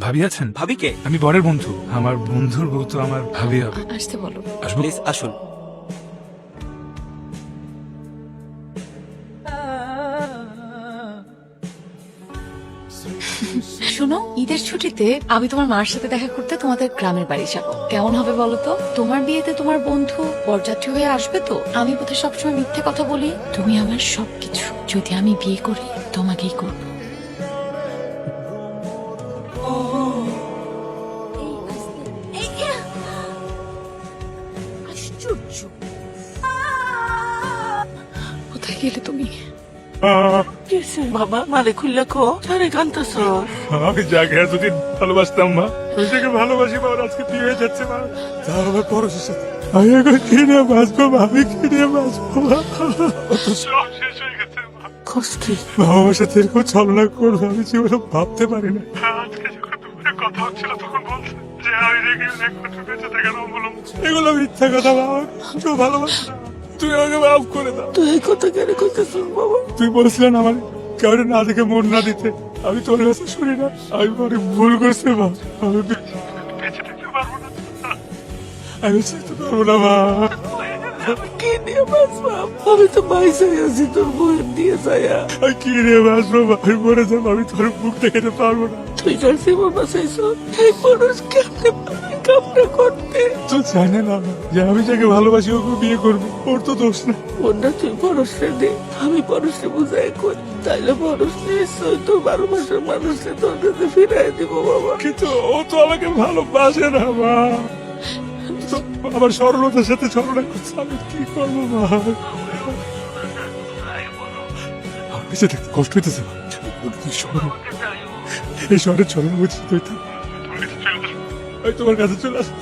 ভাবি আছেন? ভাবি কে? আমি বরের বন্ধু। আমার বন্ধুর বউ তো আমার ভাবি হবে। আসতে বলো। আসবো? প্লিজ আসুন। শোনো, ঈদের ছুটিতে আমি তোমার মার সাথে দেখা করতে তোমাদের গ্রামের বাড়ি যাবো। কেমন হবে বলো তো? তোমার বিয়েতে তোমার বন্ধু বরযাত্রী হয়ে আসবে তো। আমি বোধহয় সবসময় মিথ্যে কথা বলি। তুমি আমার সবকিছু। যদি আমি বিয়ে করি তোমাকেই করবো। আশ্চর্য। কোথায় গেলে তুমি? বাবা মারে খুললে কো তারে কান্তাছ। আমি যাকে এতদিন ভালোবাসতাম মা, আমি যাকে ভালোবাসি মা, আজকে বিয়ে হয়ে যাচ্ছে মা। তাও আমার পরশের সাথে আমি এখন কি নিয়ে বাঁচবো মা? আমি কি নিয়ে বাঁচবো মা? অত সব শেষ হয়ে গেছে মা। কষ্টি বাবা আমার সাথে এরকম ছলনা করবে আমি জীবনে ভাবতে পারি না। আজকে যখন দুপুরে কথা হচ্ছিল তখন বলছে যে আমি রেগে একমাত্র বেঁচে থাকার অবলম্বন। এগুলো মিথ্যা কথা বাবা, কেউ ভালোবাসে না। তুই আমাকে মাফ করে দাও। তুই এই কথা কেন কইতেছ বাবা? তুই বলেছিলেন আমার কাউরে না দেখে মন না দিতে, আমি তোর কাছে শুনি না। আমি অনেক ভুল করছি মা, আমি বেঁচে থাকতে পারবো না, আমি চাইতে পারবো না মা। কি নিয়ে বাঁচবাম? আমি তো বাইসে আছি তোর বউয়ের দিয়ে যাইয়া। আমি কি রে বাঁচবো মা? আমি মরে যাবো, আমি তোর মুখ দেখাতে পারবো না। তুই যার জীবন বাঁচাইছ এই মানুষ কেমনে পারে কামটা করতে? তো জানে না মা, যে আমি যাকে ভালোবাসি ওকে বিয়ে করবো, ওর তো দোষ না। ওটা তুই পরশে দে, আমি পরশে বুঝাই করি। তাইলে পরশ নিশ্চয় তোর ভালোবাসার মানুষকে তোর কাছে ফিরাই দিব বাবা। কিন্তু ও তো আমাকে ভালোবাসে না মা। তো আমার সরলতার সাথে ছলনা করছে, আমি কি করবো মা? আমার বেঁচে থাকতে কষ্ট হইতেছে মা। তুই শহরে, এই শহরের ছলনা বুঝতে তুই থাক। আমি তোমার কাছে চলে আসবো।